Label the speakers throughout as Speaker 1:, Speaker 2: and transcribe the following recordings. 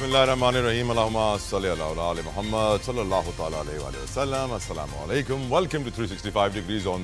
Speaker 1: Bismillahirrahmanirrahim. Allahumma salli ala Muhammad sallallahu ta'ala alayhi wa sallam. Assalamu alaikum. Welcome to 365 degrees on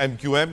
Speaker 1: MQM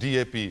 Speaker 1: DAP,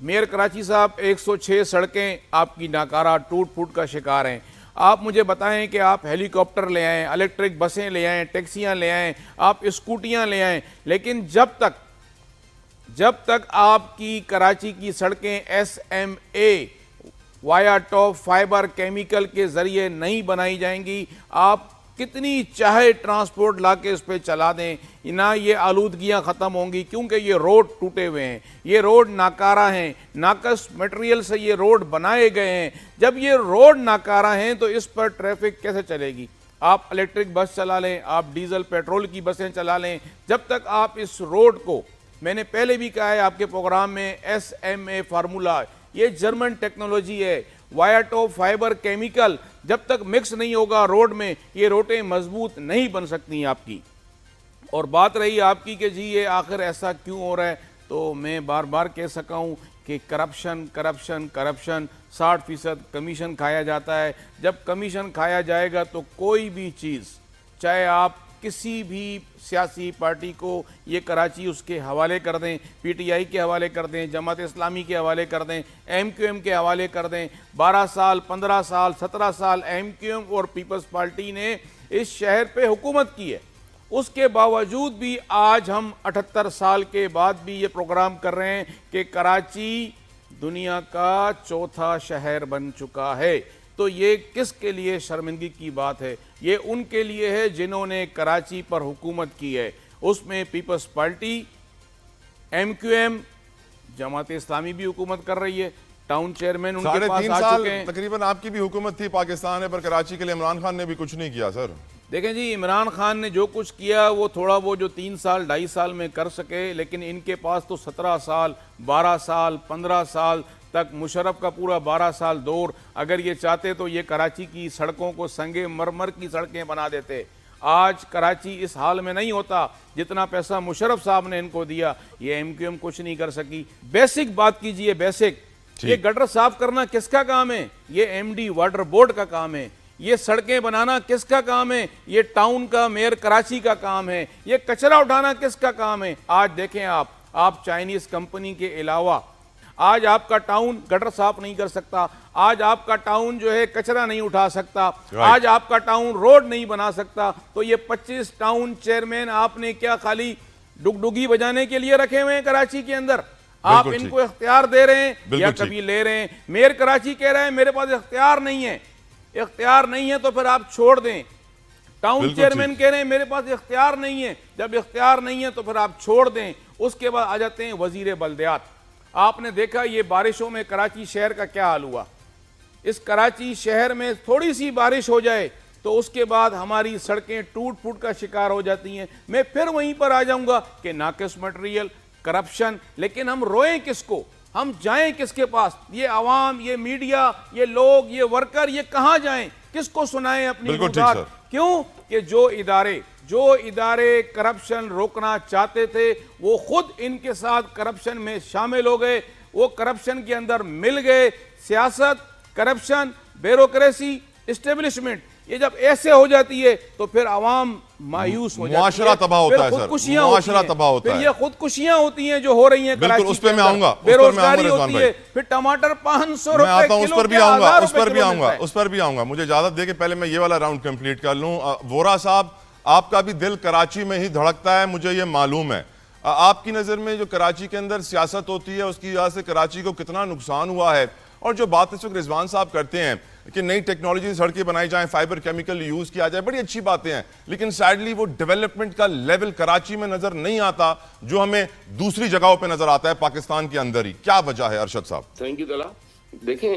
Speaker 2: mayor Karachi صاحب 106 سڑکیں آپ کی ناکارہ ٹوٹ پھوٹ کا شکار ہیں. آپ مجھے بتائیں کہ آپ ہیلی کاپٹر لے آئیں, الیکٹرک بسیں لے آئیں, ٹیکسیاں لے آئیں, آپ اسکوٹیاں لے آئیں, لیکن جب تک آپ کی کراچی کی سڑکیں ایس ایم اے وایا ٹاپ فائبر کیمیکل کے ذریعے نہیں بنائی جائیں گی, آپ کتنی چاہے ٹرانسپورٹ لا کے اس پہ چلا دیں, نہ یہ آلودگیاں ختم ہوں گی, کیونکہ یہ روڈ ٹوٹے ہوئے ہیں, یہ روڈ ناکارہ ہیں, ناقص مٹیریل سے یہ روڈ بنائے گئے ہیں. جب یہ روڈ ناکارہ ہیں تو اس پر ٹریفک کیسے چلے گی؟ آپ الیکٹرک بس چلا لیں, آپ ڈیزل پیٹرول کی بسیں چلا لیں, جب تک آپ اس روڈ کو, میں نے پہلے بھی کہا ہے آپ کے پروگرام میں, ایس ایم اے فارمولا, یہ جرمن ٹیکنالوجی ہے, وایا ٹاپ فائبر کیمیکل, جب تک مکس نہیں ہوگا روڈ میں یہ روڈیں مضبوط نہیں بن سکتی آپ کی. اور بات رہی آپ کی کہ جی یہ آخر ایسا کیوں ہو رہا ہے, تو میں بار بار کہہ سکا ہوں کہ کرپشن 60% کمیشن کھایا جاتا ہے. جب کمیشن کھایا جائے گا تو کوئی بھی چیز, چاہے آپ کسی بھی سیاسی پارٹی کو یہ کراچی اس کے حوالے کر دیں, پی ٹی آئی کے حوالے کر دیں, جماعت اسلامی کے حوالے کر دیں, ایم کیو ایم کے حوالے کر دیں, 12 سال 15 سال 17 سال ایم کیو ایم اور پیپلز پارٹی نے اس شہر پہ حکومت کی ہے, اس کے باوجود بھی آج ہم 78 سال کے بعد بھی یہ پروگرام کر رہے ہیں کہ کراچی دنیا کا چوتھا شہر بن چکا ہے. تو یہ کس کے لیے شرمندگی کی بات ہے؟ یہ ان کے لیے ہے جنہوں نے کراچی پر حکومت کی ہے, اس میں Peoples Party, M Q M, Jamaat Islami بھی حکومت کر رہی ہے, ٹاؤن چیئرمین ان کے پاس آ چکے ہیں.
Speaker 1: تقریباً آپ کی بھی حکومت تھی پاکستان ہے, پر کراچی کے لیے عمران خان نے بھی کچھ نہیں کیا سر.
Speaker 2: دیکھیں جی, عمران خان نے جو کچھ کیا وہ تھوڑا وہ جو 3 سال 2.5 سال میں کر سکے, لیکن ان کے پاس تو 17 سال 12 سال 15 سال تک, مشرف کا پورا 12 سال دور, اگر یہ چاہتے تو یہ کراچی کی سڑکوں کو سنگ مرمر کی سڑکیں بنا دیتے. آج کراچی اس حال میں نہیں ہوتا جتنا پیسہ مشرف صاحب نے ان کو دیا. یہ ایم کیو ایم کچھ نہیں کر سکی. بیسک بات کیجئے, بیسک, یہ گٹر صاف کرنا کس کا کام ہے؟ یہ ایم ڈی واٹر بورڈ کا کام ہے. یہ سڑکیں بنانا کس کا کام ہے؟ یہ ٹاؤن کا میئر کراچی کا کام ہے. یہ کچرا اٹھانا کس کا کام ہے؟ آج دیکھیں آپ چائنیز کمپنی کے علاوہ آج آپ کا ٹاؤن گٹر صاف نہیں کر سکتا, آج آپ کا ٹاؤن جو ہے کچرا نہیں اٹھا سکتا, آج آپ کا ٹاؤن روڈ نہیں بنا سکتا. تو یہ 25 ٹاؤن چیئرمین آپ نے کیا خالی ڈگڈگی بجانے کے لیے رکھے ہوئے ہیں کراچی کے اندر؟ آپ ان کو اختیار دے رہے ہیں یا کبھی لے رہے ہیں؟ میئر کراچی کہہ رہے ہیں میرے پاس اختیار نہیں ہے. اختیار نہیں ہے تو پھر آپ چھوڑ دیں. ٹاؤن چیئرمین کہہ رہے ہیں میرے پاس اختیار نہیں ہے. جب اختیار نہیں ہے تو پھر آپ چھوڑ دیں. اس کے بعد آ جاتے ہیں وزیر بلدیات. آپ نے دیکھا یہ بارشوں میں کراچی شہر کا کیا حال ہوا. اس کراچی شہر میں تھوڑی سی بارش ہو جائے تو اس کے بعد ہماری سڑکیں ٹوٹ پھوٹ کا شکار ہو جاتی ہیں. میں پھر وہیں پر آ جاؤں گا کہ ناقص مٹیریل, کرپشن, لیکن ہم روئیں کس کو؟ ہم جائیں کس کے پاس؟ یہ عوام, یہ میڈیا, یہ لوگ, یہ ورکر, یہ کہاں جائیں؟ کس کو سنائیں اپنی بات؟ کیوں کہ جو ادارے کرپشن روکنا چاہتے تھے وہ خود ان کے ساتھ کرپشن میں شامل ہو گئے, وہ کرپشن کے اندر مل گئے. سیاست, کرپشن, بیوروکریسی, اسٹیبلشمنٹ, یہ جب ایسے ہو جاتی ہے تو پھر عوام مایوس ہو جاتی ہے,
Speaker 1: معاشرہ تباہ ہوتا ہے سر, معاشرہ تباہ ہوتا ہے.
Speaker 2: پھر یہ خودکشیاں ہوتی ہیں جو ہو رہی ہیں کراچی
Speaker 1: اس پہ میں آؤں گا,
Speaker 2: بے روزگاری ہوتی ہے, پھر ٹماٹر 500 روپے
Speaker 1: میں آتا ہوں, اس پر بھی آؤں گا, اس پر بھی آؤں گا. مجھے اجازت دے کہ پہلے میں یہ والا راؤنڈ کمپلیٹ کر لوں. وورا صاحب, آپ کا بھی دل کراچی میں ہی دھڑکتا ہے, مجھے یہ معلوم ہے. آپ کی نظر میں جو کراچی کے اندر سیاست ہوتی ہے اس کی وجہ سے کراچی کو کتنا نقصان ہوا ہے؟ اور جو بات اس وقت رضوان صاحب کرتے ہیں کہ نئی ٹیکنالوجی سڑکیں بنائی جائیں, فائبر کیمیکل یوز کیا جائے, بڑی اچھی باتیں ہیں, لیکن سیڈلی وہ ڈیولپمنٹ کا لیول کراچی میں نظر نہیں آتا جو ہمیں دوسری جگہوں پہ نظر آتا ہے پاکستان کے اندر ہی. کیا وجہ ہے ارشد صاحب؟
Speaker 3: تھینک یو طلع. دیکھیں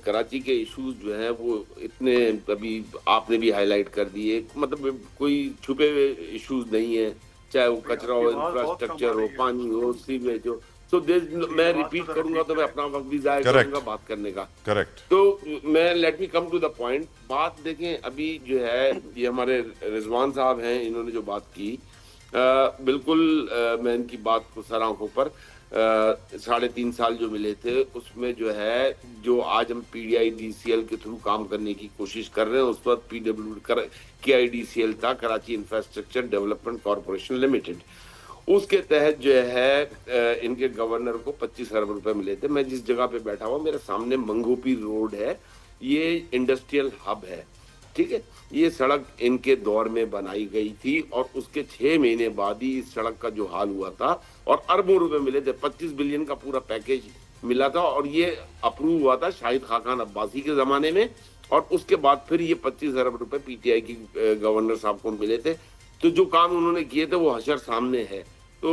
Speaker 3: کراچی کے ایشوز جو ہیں وہ اتنے ابھی آپ نے بھی ہائی لائٹ کر دیے, مطلب کوئی چھپے ہوئے ایشوز نہیں ہیں, چاہے وہ کچرا ہو, انفراسٹرکچر ہو, پانی ہو, سیویج ہو. تو میں ریپیٹ کروں گا تو میں اپنا وقت بھی ضائع کروں گا بات کرنے کا.
Speaker 1: کریکٹ.
Speaker 3: تو میں let me come to the point. بات دیکھیں ابھی جو ہے یہ ہمارے رضوان صاحب ہیں, انہوں نے جو بات کی بالکل میں ان کی بات کو سر آنکھوں پر 3.5 سال جو ملے تھے اس میں جو ہے جو آج ہم P D I D C L کے تھرو کام کرنے کی کوشش کر رہے ہیں, اس وقت PWD کے آئی ڈی سی ایل تھا, Karachi infrastructure development corporation limited. اس کے تحت جو ہے ان کے گورنر کو 25 ارب روپے ملے تھے. میں جس جگہ پہ بیٹھا ہوں میرے سامنے منگوپی روڈ ہے, یہ انڈسٹریل ہب ہے, ٹھیک ہے. یہ سڑک ان کے دور میں بنائی گئی تھی اور اس کے 6 مہینے بعد ہی اس سڑک کا جو حال ہوا تھا اور اربوں روپے ملے تھے, 25 بلین کا پورا پیکیج ملا تھا اور یہ اپروو ہوا تھا شاہد خاقان عباسی کے زمانے میں, اور اس کے بعد پھر یہ 25 ارب روپے پی ٹی آئی کی گورنر صاحب کو ملے تھے. تو جو کام انہوں نے کیے تھے وہ حشر سامنے ہے. تو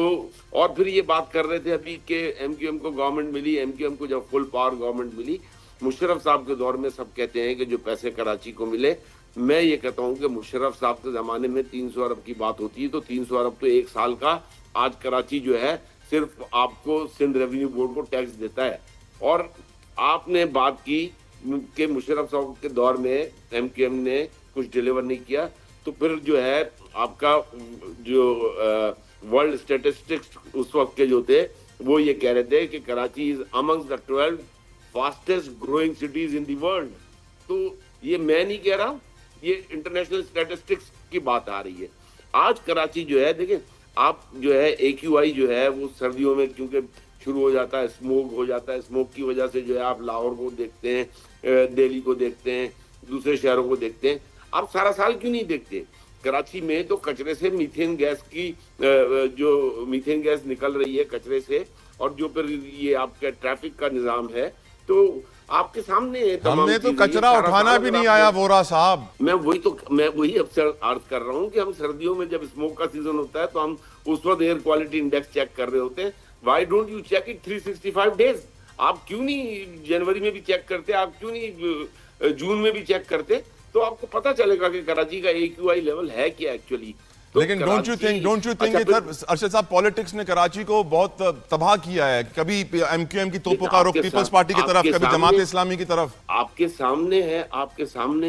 Speaker 3: اور پھر یہ بات کر رہے تھے ابھی کہ ایم کیو ایم کو گورنمنٹ ملی, ایم کیو ایم کو جب فل پاور گورنمنٹ ملی, مشرف صاحب کے دور میں سب کہتے ہیں کہ جو پیسے کراچی کو ملے, میں یہ کہتا ہوں کہ مشرف صاحب کے زمانے میں 300 ارب کی بات ہوتی ہے تو 300 ارب تو ایک سال کا, آج کراچی جو ہے صرف آپ کو سندھ ریونیو بورڈ کو ٹیکس دیتا ہے. اور آپ نے بات کی کہ مشرف صاحب کے دور میں ایم کیو ایم نے کچھ ڈیلیور نہیں کیا, تو پھر جو ہے آپ کا جو ورلڈ اسٹیٹسٹکس اس وقت کے جو تھے وہ یہ کہہ رہے تھے کہ Karachi is amongst the 12 fastest growing cities in the world. تو یہ میں نہیں کہہ رہا, یہ انٹرنیشنل اسٹیٹسٹکس کی بات آ رہی ہے. آج کراچی جو ہے دیکھیں آپ جو ہے اے کیو آئی جو ہے وہ سردیوں میں کیونکہ شروع ہو جاتا ہے, اسموک ہو جاتا ہے, اسموک کی وجہ سے جو ہے آپ لاہور کو دیکھتے ہیں, دہلی کو دیکھتے ہیں, دوسرے شہروں کو دیکھتے ہیں, آپ سارا سال کیوں نہیں دیکھتے؟ کراچی میں تو کچرے سے میتھین گیس کی جو میتھین گیس نکل رہی ہے کچرے سے, اور جو پھر یہ آپ کا ٹریفک کا نظام ہے تو آپ کے سامنے
Speaker 1: ہم نے تو کچرا اٹھانا بھی نہیں آیا وورا صاحب.
Speaker 3: میں وہی اب عرض کر رہا ہوں کہ ہم سردیوں میں جب اسموک کا سیزن ہوتا ہے تو ہم اس وقت ایئر کوالٹی انڈیکس چیک کر رہے ہوتے ہیں. Why don't you check it 365 days؟ آپ کیوں نہیں جنوری میں بھی چیک کرتے, آپ کیوں نہیں جون میں بھی چیک کرتے؟ تو آپ کو پتہ چلے گا کہ کراچی کا اے کیو آئی لیول ہے کیا ایکچولی.
Speaker 1: لیکن ڈونٹ یو تھنک ارشد صاحب پالیٹکس نے کراچی کو بہت تباہ کیا ہے, کبھی ایم کیو ایم کی توپوں کا رخ پیپلز پارٹی کی طرف, کبھی جماعت اسلامی کی طرف.
Speaker 3: آپ کے سامنے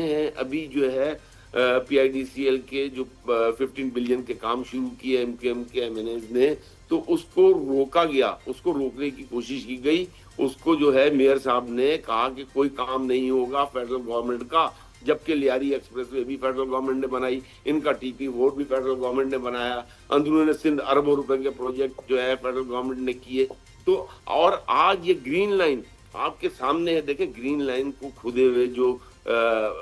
Speaker 3: ہے ابھی جو ہے پی آئی ڈی سی ایل کے جو 15 بلین کے کام شروع کیے ایم کیو ایم کے ایم این ایز نے, تو اس کو روکا گیا, اس کو روکنے کی کوشش کی گئی. اس کو جو ہے میئر صاحب نے کہا کہ کوئی کام نہیں ہوگا فیڈرل گورنمنٹ کا, جبکہ لیاری ایکسپریس وے بھی فیڈرل گورنمنٹ نے بنائی, ان کا ٹی پی ووٹ بھی فیڈرل گورنمنٹ نے بنایا, اندرون سندھ اربوں روپے کے پروجیکٹ جو ہے فیڈرل گورنمنٹ نے کیے. تو اور آج یہ گرین لائن آپ کے سامنے ہے, دیکھیں گرین لائن کو کھدے ہوئے جو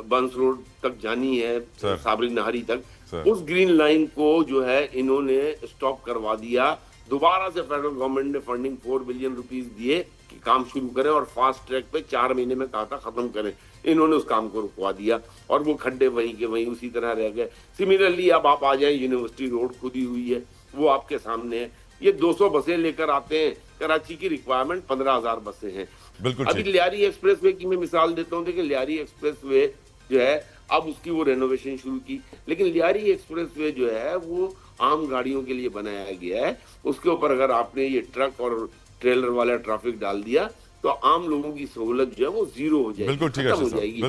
Speaker 3: بنس روڈ تک جانی ہے صابری نہاری تک, اس گرین لائن کو جو ہے انہوں نے اسٹاپ کروا دیا. دوبارہ سے فیڈرل گورنمنٹ نے فنڈنگ 4 بلین روپیز دیے کہ کام شروع کریں اور فاسٹ ٹریک پہ 4 مہینے میں کہا تھا ختم کریں, انہوں نے اس کام کو رکوا دیا اور وہ کھڈے وہیں کے وہیں اسی طرح رہ گئے. سملرلی اب آپ آ جائیں یونیورسٹی روڈ کھدی ہوئی ہے, وہ آپ کے سامنے ہے. یہ 200 بسیں لے کر آتے ہیں, کراچی کی ریکوائرمنٹ 15,000 بسیں ہیں. ابھی لیاری ایکسپریس وے کی میں مثال دیتا ہوں, دیکھیں لیاری ایکسپریس وے جو ہے اب اس کی وہ رینوویشن شروع کی, لیکن لیاری ایکسپریس وے جو ہے وہ عام گاڑیوں کے لیے بنایا گیا ہے. اس کے اوپر اگر آپ نے یہ ٹرک اور ٹریلر والا ٹریفک ڈال دیا تو عام لوگوں کی سہولت جو ہے وہ زیرو ہو جائے گی, ختم ہو جائے گی.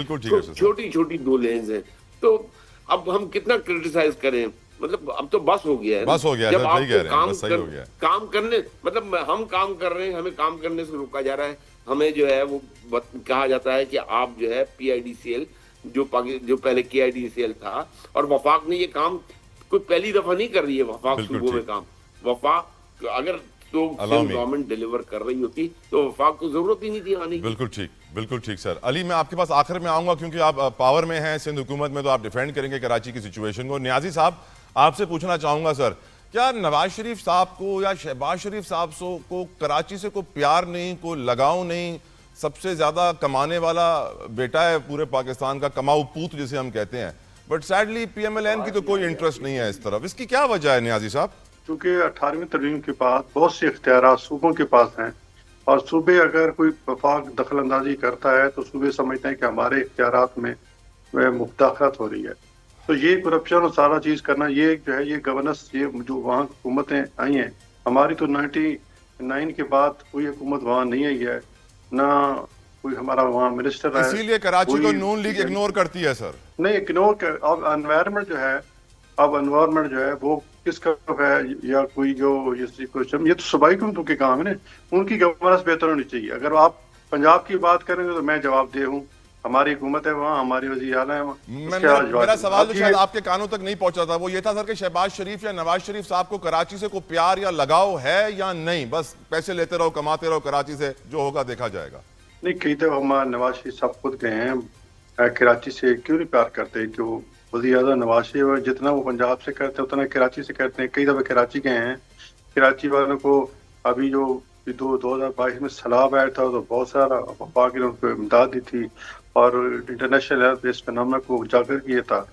Speaker 3: چھوٹی چھوٹی 2 لینز ہیں, تو اب ہم کتنا کرٹیسائز کریں, مطلب اب تو بس ہو گیا ہے. جب آپ کو کام کرنے مطلب ہم کام کر رہے ہیں, ہمیں کام کرنے سے روکا جا رہا ہے. ہمیں جو ہے وہ کہا جاتا ہے کہ آپ جو ہے پی آئی ڈی سی ایل جو پہلے کے آئی ڈی سی ایل تھا, اور وفاق نے یہ کام کوئی پہلی دفعہ نہیں کر رہی ہے وفاق صوبوں میں کام. وفاق اگر تو گورنمنٹ ڈیلیور کر رہی ہوتی تو وفاق کو ضرورت ہی نہیں تھی آنے کی.
Speaker 1: بالکل ٹھیک سر. علی میں آپ کے پاس آخر میں آؤں گا کیونکہ آپ پاور میں ہیں سندھ حکومت میں, تو آپ ڈیفینڈ کریں گے کراچی کی سچویشن کو. نیازی صاحب آپ سے پوچھنا چاہوں گا سر, کیا نواز شریف صاحب کو یا شہباز شریف صاحب کو کراچی سے کوئی پیار نہیں, کوئی لگاؤ نہیں؟ سب سے زیادہ کمانے والا بیٹا ہے پورے پاکستان کا, کماؤ پوت جسے ہم کہتے ہیں, but sadly P M L N کی تو کوئی انٹرسٹ نہیں ہے اس طرف. اس کی کیا وجہ ہے نیازی صاحب؟
Speaker 4: چونکہ 18ویں ترمیم کے بعد بہت سے اختیارات صوبوں کے پاس ہیں, اور صوبے اگر کوئی وفاق دخل اندازی کرتا ہے تو صوبے سمجھتے ہیں کہ ہمارے اختیارات میں مداخلت ہو رہی ہے. تو یہ کرپشن اور سارا چیز کرنا, یہ جو ہے یہ گورننس, یہ جو وہاں حکومتیں آئی ہیں, ہماری تو 99 کے بعد کوئی حکومت وہاں نہیں آئی ہے, نہ کوئی ہمارا وہاں منسٹر ہے.
Speaker 1: اسی لیے کراچی کو نون لیگ اگنور کرتی ہے سر.
Speaker 4: نہیں اگنور, اب انوائرمنٹ جو ہے وہ کس کا ہے, یا کوئی جو یہ تو صوبائی حکومتوں کے کام ہے نا, ان کی گورننس بہتر ہونی چاہیے. اگر آپ پنجاب کی بات کریں گے تو میں جواب دہ ہوں, ہماری حکومت ہے وہاں, ہماری وزیر اعلیٰ ہیں.
Speaker 1: میرا سوال تو شاید آپ کے کانوں تک نہیں پہنچا تھا, وہ یہ تھا سر کہ شہباز شریف یا نواز شریف صاحب کو کراچی سے کوئی پیار یا لگاؤ ہے یا نہیں, بس پیسے لیتے رہو کماتے رہو کراچی سے, جو ہوگا دیکھا جائے گا.
Speaker 4: نہیں, کئی دفعہ ہمارے نواز شریف صاحب خود گئے ہیں کراچی سے, کیوں نہیں پیار کرتے, کہ وہ وزیر اعظم نواز شریف جتنا وہ پنجاب سے کرتے ہیں اتنا کراچی سے کرتے ہیں. کئی دفعہ کراچی گئے ہیں, کراچی والوں کو ابھی جو 2022 میں سیلاب آیا تھا تو بہت سارا وفاق نے ان کو امداد دی تھی اور انٹرنیشنل ہیلتھ بیس فنامنا کو اجاگر کیا تھا.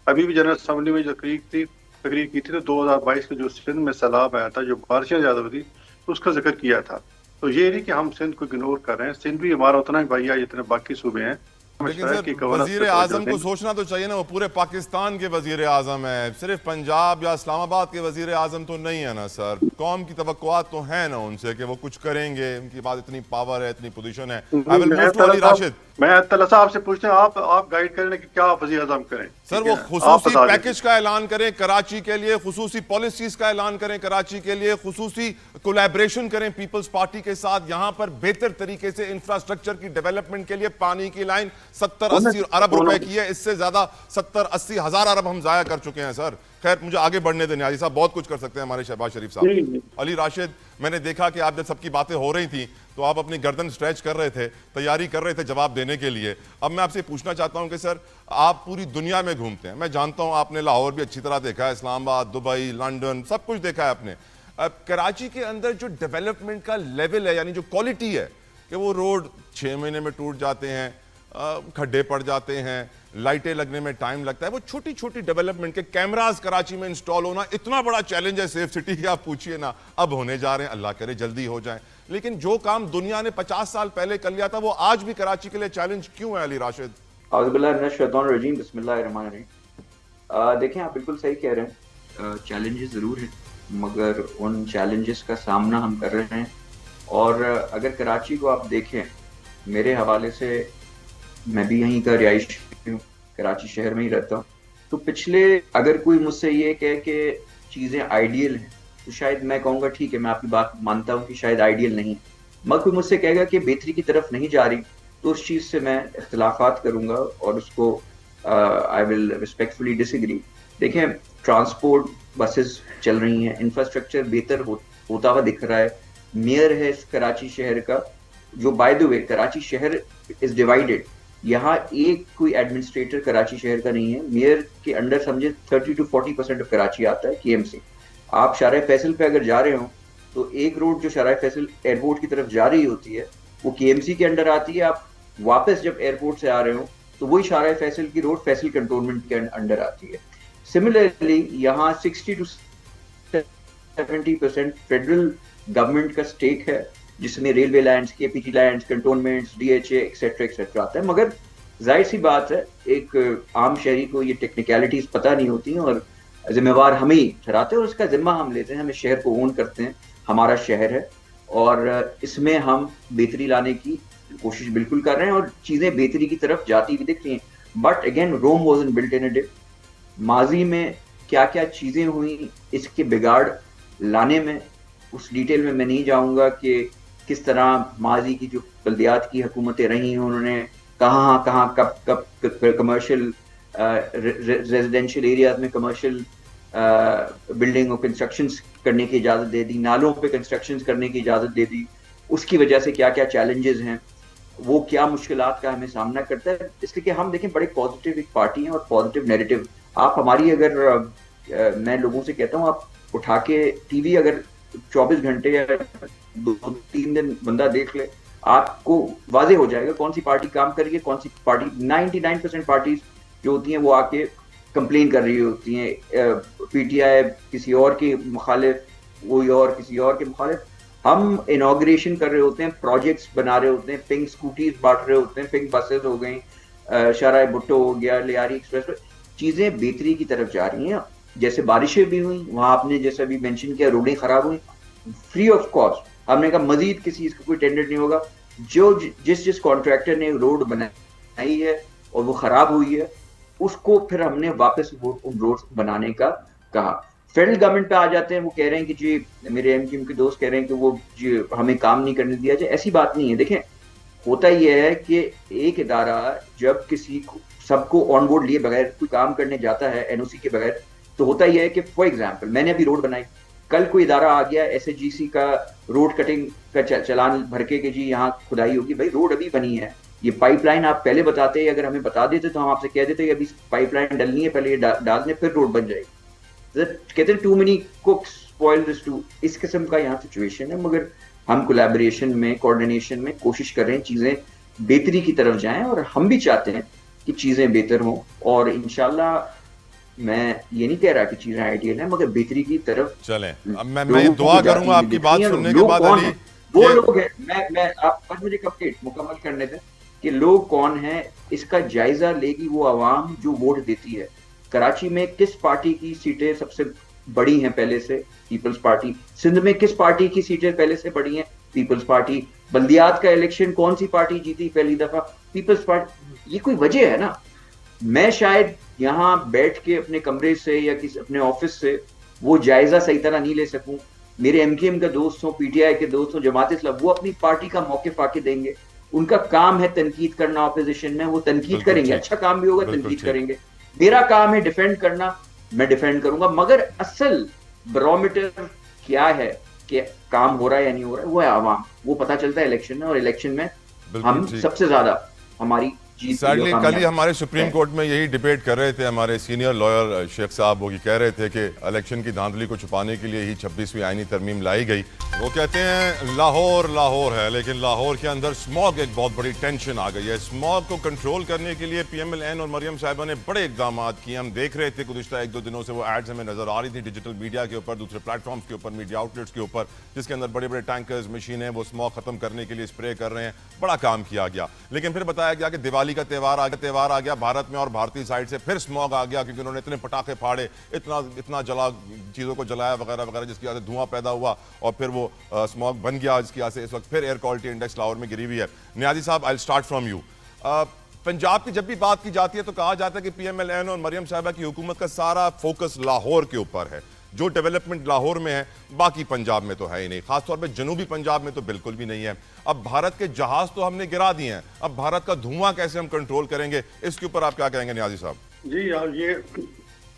Speaker 4: ابھی بھی جنرل اسمبلی میں جو تقریر کی تھی تو 2022 کے جو سندھ میں سیلاب آیا تھا, جو بارشیں زیادہ ہوئی تھی, اس کا ذکر کیا تھا. تو یہ نہیں کہ ہم سندھ کو اگنور کر رہے ہیں, سندھ بھی ہمارا اتنا ہی بھائی ہے جتنے باقی صوبے ہیں.
Speaker 1: لیکن سر وزیر اعظم کو سوچنا تو چاہیے نا, وہ پورے پاکستان کے وزیر اعظم ہیں, صرف پنجاب یا اسلام آباد کے وزیر اعظم تو نہیں ہے نا سر. قوم کی توقعات تو ہیں نا ان سے کہ وہ کچھ کریں گے, ان کے پاس اتنی پاور ہے, اتنی پوزیشن ہے. علی راشد,
Speaker 4: میں اطلاع صاحب سے پوچھتے ہیں, آپ گائیڈ کریں کہ کیا وزیر اعظم کریں
Speaker 1: سر. وہ خصوصی پیکج کا اعلان کریں کراچی کے لیے, خصوصی پالیسیز کا اعلان کریں کراچی کے لیے, خصوصی کولیبریشن کریں پیپلز پارٹی کے ساتھ, یہاں پر بہتر طریقے سے انفراسٹرکچر کی ڈیولپمنٹ کے لیے پانی کی لائن 70-80 ارب روپے کی ہے, اس سے زیادہ 70-80 ہزار ارب ہم ضائع کر چکے ہیں سر. خیر مجھے آگے بڑھنے دیں نیازی صاحب, بہت کچھ کر سکتے ہیں ہمارے شہباز شریف صاحب. علی راشد, میں نے دیکھا کہ آپ جب سب کی باتیں ہو رہی تھیں تو آپ اپنی گردن سٹریچ کر رہے تھے, تیاری کر رہے تھے جواب دینے کے لیے. اب میں آپ سے پوچھنا چاہتا ہوں کہ سر آپ پوری دنیا میں گھومتے ہیں, میں جانتا ہوں آپ نے لاہور بھی اچھی طرح دیکھا ہے, اسلام آباد, دبئی, لنڈن, سب کچھ دیکھا ہے آپ نے. کراچی کے اندر جو ڈیولپمنٹ کا لیول ہے, یعنی جو کوالٹی ہے, کہ وہ روڈ 6 مہینے میں ٹوٹ جاتے ہیں, کھڈے پڑ جاتے ہیں, لائٹیں لگنے میں ٹائم لگتا ہے, وہ چھوٹی چھوٹی ڈیولپمنٹ کے کیمراز کراچی میں انسٹال ہونا اتنا بڑا چیلنج ہے سیف سٹی کی, آپ پوچھئے نا. اب ہونے جا رہے ہیں, اللہ کرے جلدی ہو جائیں, لیکن جو کام دنیا نے 50 سال پہلے کر لیا تھا وہ آج بھی کراچی کے لیے چیلنج کیوں ہے؟ علی راشد.
Speaker 5: اعوذ باللہ من الشیطان الرجیم, بسم اللہ الرحمن الرحیم. دیکھیں آپ بالکل صحیح کہہ رہے ہیں, چیلنجز ضرور ہیں مگر ان چیلنجز کا سامنا ہم کر رہے ہیں. اور اگر کراچی کو آپ دیکھیں, میرے حوالے سے میں بھی یہیں کا رہائشی ہوں, کراچی شہر میں ہی رہتا ہوں, تو پچھلے اگر کوئی مجھ سے یہ کہے کہ چیزیں آئیڈیل ہیں تو شاید میں کہوں گا ٹھیک ہے, میں آپ کی بات مانتا ہوں کہ شاید آئیڈیل نہیں, مگر کوئی مجھ سے کہے گا کہ بہتری کی طرف نہیں جا رہی تو اس چیز سے میں اختلافات کروں گا اور اس کو آئی ول ریسپیکٹفلی ڈس ایگری. دیکھیں ٹرانسپورٹ بسز چل رہی ہیں, انفراسٹرکچر بہتر ہوتا ہوا دکھ رہا ہے. میئر ہے اس کراچی شہر کا, جو بائی دا وے کراچی شہر از ڈیوائیڈڈ, یہاں ایک کوئی ایڈمنسٹریٹر کراچی شہر کا نہیں ہے. میئر کے انڈر سمجھے 30-40% آف کراچی آتا ہے کے ایم سی. آپ شارع فیصل پہ اگر جا رہے ہوں تو ایک روڈ جو شارع فیصل ایئرپورٹ کی طرف جا رہی ہوتی ہے وہ کے ایم سی کے انڈر آتی ہے. آپ واپس جب ایئرپورٹ سے آ رہے ہوں تو وہی شارع فیصل کی روڈ فیصل کنٹونمنٹ کے انڈر آتی ہے. سملرلی یہاں 60-70% فیڈرل گورنمنٹ کا سٹیک ہے, جس میں railway lines, K P T lines, cantonments, D H A etcetera etcetera آتا ہے. مگر ظاہر سی بات ہے ایک عام شہری کو یہ ٹیکنیکلٹیز پتہ نہیں ہوتی ہیں اور ذمہ وار ہم ہی ٹھہراتے ہیں اور اس کا ذمہ ہم لیتے ہیں, ہمیں شہر کو اون کرتے ہیں, ہمارا شہر ہے اور اس میں ہم بہتری لانے کی کوشش بالکل کر رہے ہیں اور چیزیں بہتری کی طرف جاتی ہوئی دکھ رہی ہیں. But again room wasn't built in a day. ماضی میں کیا کیا چیزیں ہوئیں اس کے بگاڑ لانے میں, اس ڈیٹیل میں نہیں جاؤں گا کہ کس طرح ماضی کی جو بلدیات کی حکومتیں رہی ہیں انہوں نے کہاں کب کمرشل ریزیڈینشیل ایریاز میں کمرشل بلڈنگ اور کنسٹرکشنز کرنے کی اجازت دے دی, نالوں پہ کنسٹرکشنز کرنے کی اجازت دے دی, اس کی وجہ سے کیا کیا چیلنجز ہیں, وہ کیا مشکلات کا ہمیں سامنا کرتا ہے. اس لیے کہ ہم دیکھیں بڑے پازیٹیو ایک پارٹی ہیں اور پازیٹیو نیریٹو. آپ ہماری اگر میں لوگوں سے کہتا ہوں آپ اٹھا کے ٹی وی اگر 24 گھنٹے یا 2-3 دن بندہ دیکھ لے, آپ کو واضح ہو جائے گا کون سی پارٹی کام کر رہی ہے, کون سی پارٹی. 99% پارٹیز جو ہوتی ہیں وہ آ کے کمپلین کر رہی ہوتی ہیں, پی ٹی آئی کسی اور کے مخالف, کوئی اور کسی اور کے مخالف. ہم انوگریشن کر رہے ہوتے ہیں, پروجیکٹس بنا رہے ہوتے ہیں, پنک اسکوٹیز بانٹ رہے ہوتے ہیں, پنک بسز ہو گئیں, شارع بھٹو ہو گیا, لیاری ایکسپریس, چیزیں بہتری کی طرف جا رہی ہیں. جیسے بارشیں بھی ہوئیں وہاں آپ نے جیسا بھی مینشن کیا, روڈیں خراب ہوئیں فری آف کاسٹ. ہم نے کہا مزید کسی چیز کا کوئی ٹینڈر نہیں ہوگا, جو جس کانٹریکٹر نے روڈ بنائی ہے اور وہ خراب ہوئی ہے اس کو پھر ہم نے واپس روڈ بنانے کا کہا. فیڈرل گورنمنٹ پہ آ جاتے ہیں, وہ کہہ رہے ہیں کہ جی میرے ایم کیو ایم کے دوست کہہ رہے ہیں کہ وہ جی ہمیں کام نہیں کرنے دیا جائے. ایسی بات نہیں ہے. دیکھیں ہوتا یہ ہے کہ ایک ادارہ جب کسی کو سب کو آن بورڈ لیے بغیر کوئی کام کرنے جاتا ہے این او سی کے بغیر, تو ہوتا یہ ہے کہ فار ایگزامپل میں نے ابھی روڈ بنائی, کل کوئی ادارہ آ گیا ایس ایچ جی سی کا روڈ کٹنگ کا چلان بھر کے کہ جی یہاں کھدائی ہوگی, بھائی روڈ ابھی بنی ہے, یہ پائپ لائن آپ پہلے بتاتے, اگر ہمیں بتا دیتے تو ہم آپ سے کہہ دیتے کہ ابھی پائپ لائن ڈلنی ہے, پہلے یہ ڈال دیں پھر روڈ بن جائے گی. کہتے ہیں too many cooks spoil this too, اس قسم کا یہاں سچویشن ہے. مگر ہم کولیبریشن میں, کوآرڈینیشن میں کوشش کر رہے ہیں چیزیں بہتری کی طرف جائیں, اور ہم بھی چاہتے ہیں کہ چیزیں بہتر ہوں, اور انشاءاللہ میں یہ نہیں کہہ رہا کہ چیزیں آئیڈیل ہیں, مگر بہتری کی طرف
Speaker 1: چلیں. اب میں دعا کروں گا آپ کی بات سننے کے بعد علی,
Speaker 5: وہ لوگ ہیں, میں آپ پر مجھے کمپلیٹ مکمل کرنے دیں کہ لوگ کون ہیں, اس کا جائزہ لے گی وہ عوام جو ووٹ دیتی ہے. کراچی میں کس پارٹی کی سیٹیں سب سے بڑی ہیں پہلے سے؟ Peoples party. سندھ میں کس پارٹی کی سیٹیں پہلے سے بڑی ہیں؟ Peoples party. بلدیات کا الیکشن کون سی پارٹی جیتی پہلی دفعہ؟ پیپلز پارٹی. یہ کوئی وجہ ہے نا. میں شاید یہاں بیٹھ کے اپنے کمرے سے یا کسی اپنے آفس سے وہ جائزہ صحیح طرح نہیں لے سکوں. میرے ایم کیو ایم کا دوست ہوں, پی ٹی آئی کے دوست ہوں, جماعت اسلامی, وہ اپنی پارٹی کا موقف آ کے دیں گے. ان کا کام ہے تنقید کرنا اپوزیشن میں, وہ تنقید کریں گے, اچھا کام بھی ہوگا, تنقید کریں گے. میرا کام ہے ڈیفینڈ کرنا, میں ڈیفینڈ کروں گا. مگر اصل برومیٹر کیا ہے کہ کام ہو رہا ہے یا نہیں ہو رہا ہے, وہ ہے عوام. وہ پتہ چلتا ہے الیکشن میں, اور الیکشن میں ہم سب سے زیادہ ہماری
Speaker 1: سیڈلی کل ہی ہمارے سپریم کورٹ میں یہی ڈیبیٹ کر رہے تھے ہمارے سینئر لائر شیخ صاحب, وہ یہ کہہ رہے تھے کہ الیکشن کی دھاندلی کو چھپانے کے لیے ہی 26ویں آئینی ترمیم لائی گئی. وہ کہتے ہیں لاہور ہے, لیکن لاہور کے اندر اسموگ ایک بہت بڑی ٹینشن آ گئی ہے. اسموگ کو کنٹرول کرنے کے لیے پی ایم ایل این اور مریم صاحبہ نے بڑے اقدامات کیے. ہم دیکھ رہے تھے گزشتہ 1-2 دنوں سے وہ ایڈز ہمیں نظر آ رہی تھی ڈیجیٹل میڈیا کے اوپر, دوسرے پلیٹ فارمز کے اوپر, میڈیا آؤٹ لیٹس کے اوپر, جس کے اندر بڑے بڑے ٹینکرز, مشینیں وہ اسموگ ختم کرنے کے لیے اسپرے کر رہے ہیں. بڑا کام کیا گیا. لیکن پھر بتایا گیا کہ دیوالی کا تہوار آ گیا بھارت میں, اور بھارتی سائڈ سے پھر اسموگ آ گیا, کیونکہ انہوں نے اتنے پٹاخے پھاڑے, اتنا چیزوں کو جلایا وغیرہ وغیرہ, جس کی وجہ سے دھواں پیدا ہوا, اور پھر وہ اسموگ بن گیا, جس کی وجہ سے اس وقت پھر ایئر کوالٹی انڈیکس لاہور میں گری ہوئی ہے. نیازی صاحب, I start from you. Punjab کی جب بھی بات کی جاتی ہے تو کہا جاتا ہے کہ پی ایم ایل این اور مریم صاحبہ کی حکومت کا سارا فوکس لاہور کے اوپر ہے. جو ڈیولپمنٹ لاہور میں ہے باقی پنجاب میں تو ہے ہی نہیں, خاص طور پہ جنوبی پنجاب میں تو بالکل بھی نہیں ہے. اب بھارت کے جہاز تو ہم نے گرا دیے ہیں, اب بھارت کا دھواں کیسے ہم کنٹرول کریں گے, اس کے اوپر آپ کیا کہیں گے نیازی صاحب؟
Speaker 4: جی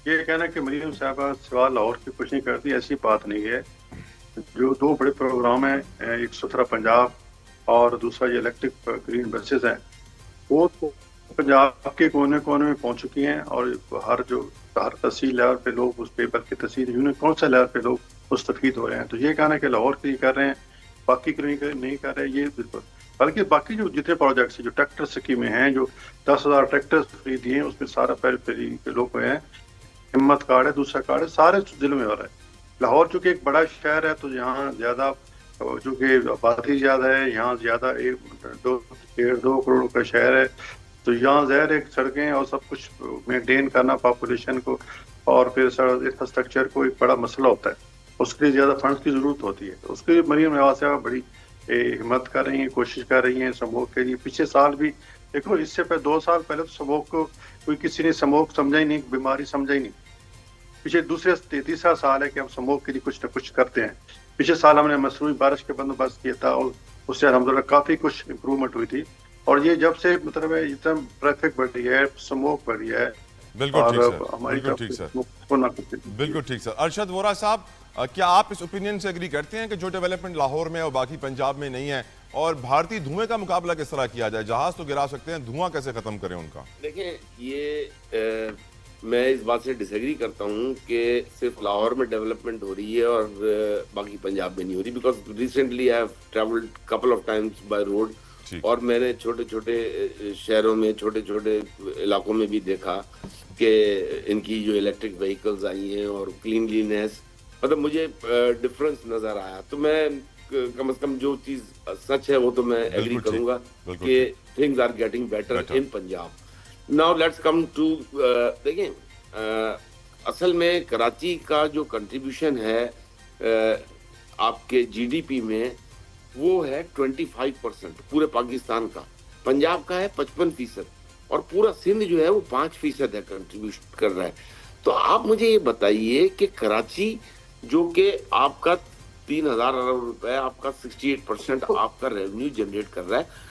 Speaker 4: یہ کہنا کہ مریم صاحبہ سوا لاہور کی کچھ نہیں کرتی, ایسی بات نہیں ہے. جو 2 بڑے پروگرام ہیں, ایک ستھرا پنجاب اور دوسرا یہ الیکٹرک گرین بسز ہیں, وہ پنجاب کے کونے کونے میں پہنچ چکی ہیں, اور ہر تحصیل لیول پہ لوگ اس پہ, بلکہ تحصیل یونٹ کونسل لیول پہ لوگ مستفید ہو رہے ہیں. تو یہ کہنا کہ لاہور کے لیے کر رہے ہیں باقی نہیں کر رہے, یہ بالکل, بلکہ باقی جو جتنے پروجیکٹس جو ٹریکٹر اسکیمیں ہیں, جو 10,000 ٹریکٹر خرید دیے ہیں, اس میں سارا پہلے کے لوگ ہیں, ہمت کارڈ ہے, دوسرا کارڈ ہے, سارے دل میں ہو رہا ہے. لاہور چونکہ ایک بڑا شہر ہے, تو یہاں زیادہ چونکہ آبادی زیادہ ہے, یہاں زیادہ 1.5-2 کروڑ کا شہر ہے, تو یہاں ظاہر ایک سڑکیں اور سب کچھ مینٹین کرنا پاپولیشن کو, اور پھر انفراسٹرکچر کو ایک بڑا مسئلہ ہوتا ہے. اس کے لیے زیادہ فنڈز کی ضرورت ہوتی ہے. تو اس کے لیے مریم نواز صاحبہ بڑی ہمت کر رہی ہیں, کوشش کر رہی ہیں سموگ کے لیے. پچھلے سال بھی دیکھو, اس سے 2 سال پہلے تو سموگ کو کسی نے سموگ سمجھا ہی نہیں, بیماری سمجھا ہی نہیں. پچھلے تیسرا سال ہے کہ ہم سموگ کے لیے کچھ نہ کچھ کرتے ہیں. پچھلے سال ہم نے مصنوعی بارش کے بندوبست کیا تھا, اور اس سے الحمدللہ کافی کچھ امپرومنٹ ہوئی تھی. اور یہ جب سے مطلب ہے اتنا ٹریفک بڑھ رہی ہے, سموگ بڑھ رہی ہے.
Speaker 1: بالکل ٹھیک سر. بالکل ٹھیک سر. ارشد وورا صاحب, کیا آپ اس اوپینین سے ایگری کرتے ہیں کہ جو ڈیولپمنٹ لاہور میں اور باقی پنجاب میں نہیں ہے, اور بھارتی دھوئیں کا مقابلہ کس طرح کیا جائے؟ جہاز تو گرا سکتے ہیں, دھواں کیسے ختم کریں ان کا؟
Speaker 3: دیکھیں, یہ میں اس بات سے ڈس ایگری کرتا ہوں کہ صرف لاہور میں ڈیولپمنٹ ہو رہی ہے اور باقی پنجاب میں نہیں ہو رہی, because recently I have travelled couple of Times by road, اور میں نے چھوٹے چھوٹے شہروں میں, چھوٹے چھوٹے علاقوں میں بھی دیکھا کہ ان کی جو الیکٹرک وہیکلز آئی ہیں اور کلینلینس, مطلب مجھے ڈفرنس نظر آیا. تو میں کم از کم جو چیز سچ ہے وہ تو میں ایگری کروں گا کہ things are getting better in Punjab. Now let's come to, دیکھیں اصل میں کراچی کا جو کنٹریبیوشن ہے آپ کے جی ڈی پی میں, وہ ہے 25% پورے پاکستان کا. پنجاب کا ہے 55%, اور پورا سندھ جو ہے وہ 5% ہے کنٹریبیوٹ کر رہا ہے. تو آپ مجھے یہ بتائیے کہ کراچی جو کہ آپ کا 3,000 ارب روپے, آپ کا 68% آپ کا ریونیو جنریٹ کر رہا ہے,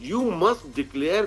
Speaker 3: you must declare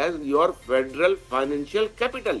Speaker 3: as your federal financial capital।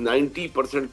Speaker 3: 90%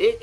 Speaker 3: 1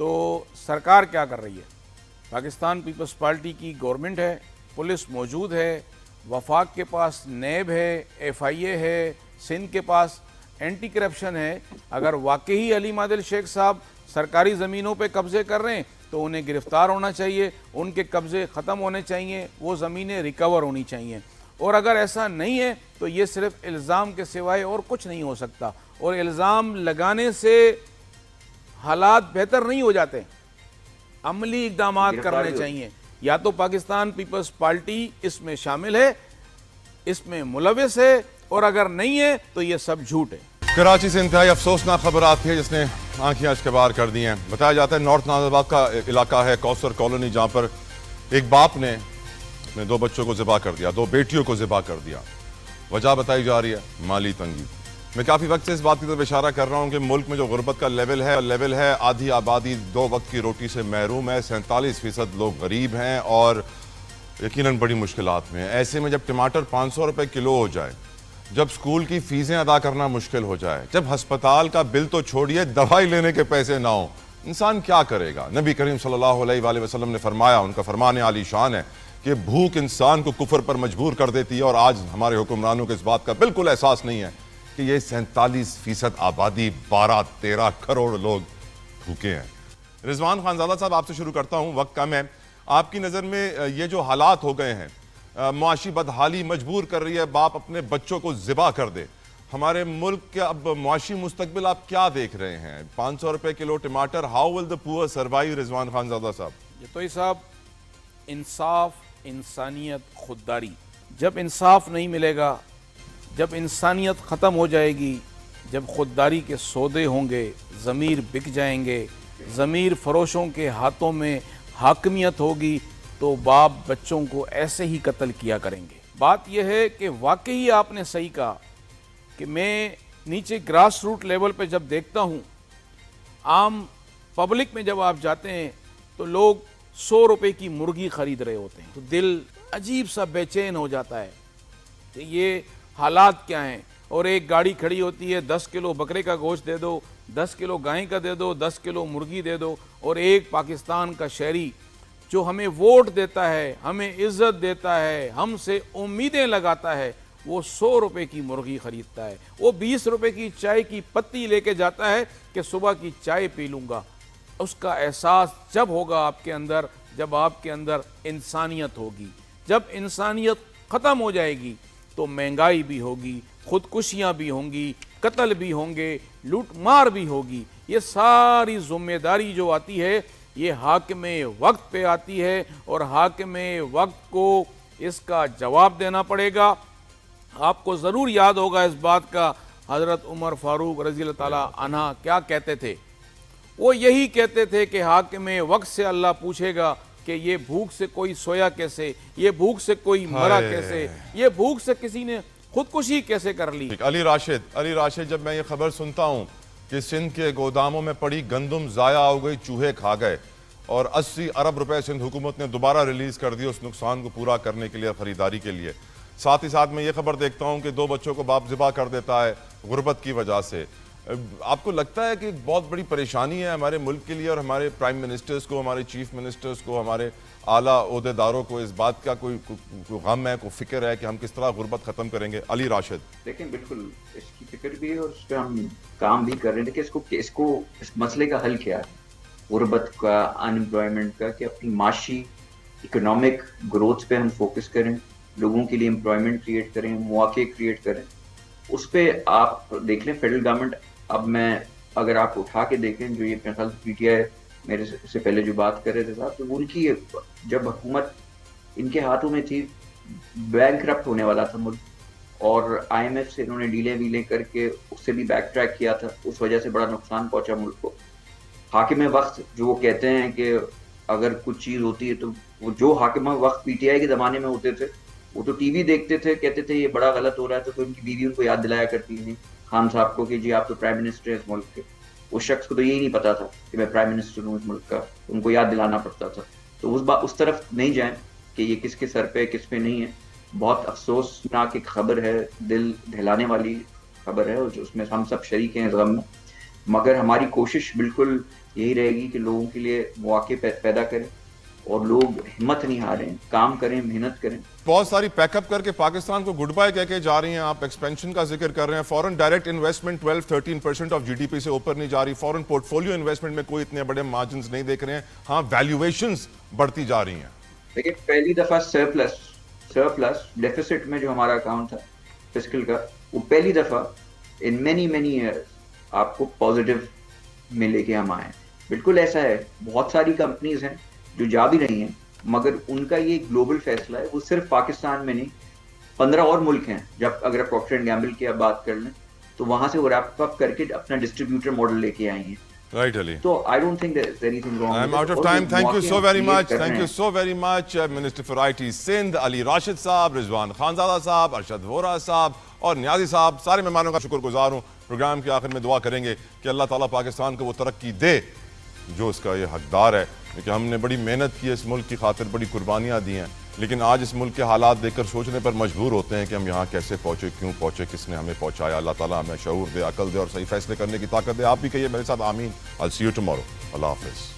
Speaker 2: تو سرکار کیا کر رہی ہے؟ پاکستان پیپلز پارٹی کی گورنمنٹ ہے، پولیس موجود ہے، وفاق کے پاس نیب ہے، ایف آئی اے ہے، سندھ کے پاس اینٹی کرپشن ہے. اگر واقعی علیم عادل شیخ صاحب سرکاری زمینوں پہ قبضے کر رہے ہیں تو انہیں گرفتار ہونا چاہیے، ان کے قبضے ختم ہونے چاہیے، وہ زمینیں ریکور ہونی چاہیے. اور اگر ایسا نہیں ہے تو یہ صرف الزام کے سوائے اور کچھ نہیں ہو سکتا. اور الزام لگانے سے حالات بہتر نہیں ہو جاتے، عملی اقدامات کرنے چاہیے. یا تو پاکستان پیپلز پارٹی اس میں شامل ہے، اس میں ملوث ہے، اور اگر نہیں ہے تو یہ سب جھوٹ ہے.
Speaker 1: کراچی سے انتہائی افسوسناک خبر آتی ہے جس نے آنکھیں اشکبار کر دی ہیں. بتایا جاتا ہے نارتھ ناظر آباد کا علاقہ ہے کوثر کالونی، جہاں پر ایک باپ نے اپنے 2 بچوں کو ذبح کر دیا، 2 بیٹیوں کو ذبح کر دیا. وجہ بتائی جا رہی ہے مالی تنگی. میں کافی وقت سے اس بات کی طرف اشارہ کر رہا ہوں کہ ملک میں جو غربت کا لیول ہے آدھی آبادی 2 وقت کی روٹی سے محروم ہے، 47% لوگ غریب ہیں اور یقیناً بڑی مشکلات میں ہیں. ایسے میں جب ٹماٹر 500 روپے کلو ہو جائے، جب سکول کی فیسیں ادا کرنا مشکل ہو جائے، جب ہسپتال کا بل تو چھوڑیے دوائی لینے کے پیسے نہ ہوں، انسان کیا کرے گا؟ نبی کریم صلی اللہ علیہ وآلہ وسلم نے فرمایا، ان کا فرمان عالی شان ہے کہ بھوک انسان کو کفر پر مجبور کر دیتی ہے. اور آج ہمارے حکمرانوں کو اس بات کا بالکل احساس نہیں ہے کہ یہ 47% آبادی 12-13 کروڑ لوگ بھوکے ہیں. رضوان خانزادہ صاحب، آپ سے شروع کرتا ہوں، وقت کم ہے. آپ کی نظر میں یہ جو حالات ہو گئے ہیں، معاشی بدحالی مجبور کر رہی ہے باپ اپنے بچوں کو ذبح کر دے. ہمارے ملک کے اب معاشی مستقبل آپ کیا دیکھ رہے ہیں؟ 500 روپے کلو ٹماٹر، ہاؤ ول دا پور سروائیو؟ رضوان خانزادہ صاحب.
Speaker 2: جتوئی صاحب، انصاف، انسانیت، خودداری. جب انصاف نہیں ملے گا، جب انسانیت ختم ہو جائے گی، جب خودداری کے سودے ہوں گے، ضمیر بک جائیں گے، ضمیر فروشوں کے ہاتھوں میں حاکمیت ہوگی، تو باپ بچوں کو ایسے ہی قتل کیا کریں گے. بات یہ ہے کہ واقعی آپ نے صحیح کہا کہ میں نیچے گراس روٹ لیول پہ جب دیکھتا ہوں، عام پبلک میں جب آپ جاتے ہیں تو لوگ 100 روپے کی مرغی خرید رہے ہوتے ہیں تو دل عجیب سا بے چین ہو جاتا ہے کہ یہ حالات کیا ہیں. اور ایک گاڑی کھڑی ہوتی ہے، 10 کلو بکرے کا گوشت دے دو، 10 کلو گائے کا دے دو، 10 کلو مرغی دے دو. اور ایک پاکستان کا شہری جو ہمیں ووٹ دیتا ہے، ہمیں عزت دیتا ہے، ہم سے امیدیں لگاتا ہے، وہ 100 روپے کی مرغی خریدتا ہے. وہ 20 روپے کی چائے کی پتی لے کے جاتا ہے کہ صبح کی چائے پی لوں گا. اس کا احساس جب ہوگا آپ کے اندر، جب آپ کے اندر انسانیت ہوگی. جب انسانیت ختم ہو جائے گی تو مہنگائی بھی ہوگی، خودکشیاں بھی ہوں گی، قتل بھی ہوں گے، لوٹ مار بھی ہوگی. یہ ساری ذمہ داری جو آتی ہے یہ حاکم وقت پہ آتی ہے، اور حاکم وقت کو اس کا جواب دینا پڑے گا. آپ کو ضرور یاد ہوگا اس بات کا، حضرت عمر فاروق رضی اللہ تعالیٰ عنہ کیا کہتے تھے؟ وہ یہی کہتے تھے کہ حاکم وقت سے اللہ پوچھے گا کہ یہ بھوک سے کوئی سویا کیسے، یہ بھوک سے کوئی مرا کیسے، یہ بھوک سے کسی نے خودکشی کیسے کر لی.
Speaker 1: علی راشد، جب میں یہ خبر سنتا ہوں کہ سندھ کے گوداموں میں پڑی گندم ضائع ہو گئی، چوہے کھا گئے، اور 80 ارب روپے سندھ حکومت نے دوبارہ ریلیز کر دی اس نقصان کو پورا کرنے کے لیے، خریداری کے لیے، ساتھ ہی ساتھ میں یہ خبر دیکھتا ہوں کہ 2 بچوں کو باپ ذبح کر دیتا ہے غربت کی وجہ سے. آپ کو لگتا ہے کہ ایک بہت بڑی پریشانی ہے ہمارے ملک کے لیے، اور ہمارے پرائم منسٹرز کو، ہمارے چیف منسٹرز کو، ہمارے اعلیٰ عہدیداروں کو اس بات کا کوئی غم ہے، کوئی فکر ہے کہ ہم کس طرح غربت ختم کریں گے؟ علی راشد.
Speaker 5: دیکھیں، بالکل اس کی فکر بھی ہے اور اس پہ ہم کام بھی کر رہے ہیں. دیکھیں اس مسئلے کا حل کیا ہے، غربت کا، انمپلائمنٹ کا، کہ اپنی معاشی اکنامک گروتھ پہ ہم فوکس کریں، لوگوں کے لیے امپلائمنٹ کریٹ کریں، مواقع کریٹ کریں. اس پہ آپ دیکھ لیں فیڈرل گورنمنٹ. اب میں اگر آپ اٹھا کے دیکھیں جو یہ اپنے خیال پی ٹی آئی میرے سے پہلے جو بات کر رہے تھے صاحب، تو ان کی جب حکومت ان کے ہاتھوں میں تھی، بینک کرپٹ ہونے والا تھا ملک، اور آئی ایم ایف سے انہوں نے ڈیلیں ویلیں کر کے اس سے بھی بیک ٹریک کیا تھا. اس وجہ سے بڑا نقصان پہنچا ملک کو. حاکم وقت جو وہ کہتے ہیں کہ اگر کچھ چیز ہوتی ہے تو وہ جو حاکم وقت پی ٹی آئی کے زمانے میں ہوتے تھے وہ تو ٹی وی دیکھتے تھے، کہتے تھے یہ بڑا غلط ہو رہا ہے، تو پھر ان کی بیوی ان کو یاد دلایا کرتی تھی، خان صاحب کو، کہ جی آپ تو پرائم منسٹر ہیں اس ملک کے. اس شخص کو تو یہی نہیں پتا تھا کہ میں پرائم منسٹر ہوں اس ملک کا، ان کو یاد دلانا پڑتا تھا. تو اس طرف نہیں جائیں کہ یہ کس کے سر پہ کس پہ نہیں ہے. بہت افسوسناک ایک خبر ہے، دل دہلانے والی خبر ہے، اور جو اس میں ہم سب شریک ہیں اس غم میں. مگر ہماری کوشش بالکل یہی رہے گی کہ لوگوں کے لیے مواقع پیدا کریں اور لوگ ہمت نہیں ہاریں, کام کریں, محنت کریں.
Speaker 1: بہت ساری پیک اپ کر کے پاکستان کو گڈ بائی کہہ کے جا رہی ہیں. آپ ایکسپینشن کا ذکر کر رہے ہیں, foreign direct investment 12-13% of GDP سے اوپر نہیں جا رہی, فورن پورٹ فولیو انویسٹمنٹ میں کوئی اتنے بڑے مارجنز نہیں دیکھ رہے ہیں. ہاں ویلیویشنز بڑھتی جا رہی ہیں.
Speaker 5: لیکن پہلی دفعہ سرپلس ڈیفیسٹ میں جو ہمارا اکاؤنٹ تھا فسکل کا, وہ پہلی دفعہ ان مینی ایئرز آپ کو پازیٹیو میں لے کے ہم آئے. بالکل ایسا ہے, بہت ساری کمپنیز ہیں جو جا بھی رہی ہیں, مگر ان کا یہ گلوبل فیصلہ ہے. وہ صرف پاکستان میں نہیں, 15 اور ملک ہیں. جب اگر آپ پروکٹر اینڈ گیمبل کی بات کر لیں تو وہاں سے وہ ریپ اپ کر کے اپنا ڈسٹریبیوٹر ماڈل لے کے آئی ہیں.
Speaker 1: Right, Ali.
Speaker 5: So I don't think there's anything wrong.
Speaker 1: I'm out of time. Thank you so very much. Thank you so very much, Minister for IT Sindh, Ali Rashid صاحب, رضوان خانزادہ صاحب, ارشد وورا صاحب اور نیازی صاحب. سارے مہمانوں کا شکر گزار ہوں. پروگرام کے آخر میں دعا کریں گے کہ اللہ تعالیٰ پاکستان کو وہ ترقی دے جو اس کا یہ حقدار ہے, کیونکہ ہم نے بڑی محنت کی ہے اس ملک کی خاطر, بڑی قربانیاں دی ہیں, لیکن آج اس ملک کے حالات دیکھ کر سوچنے پر مجبور ہوتے ہیں کہ ہم یہاں کیسے پہنچے, کیوں پہنچے, کس نے ہمیں پہنچایا. اللہ تعالیٰ ہمیں شعور دے, عقل دے اور صحیح فیصلے کرنے کی طاقت دے. آپ بھی کہیے میرے ساتھ آمین. I'll see you tomorrow. اللہ حافظ.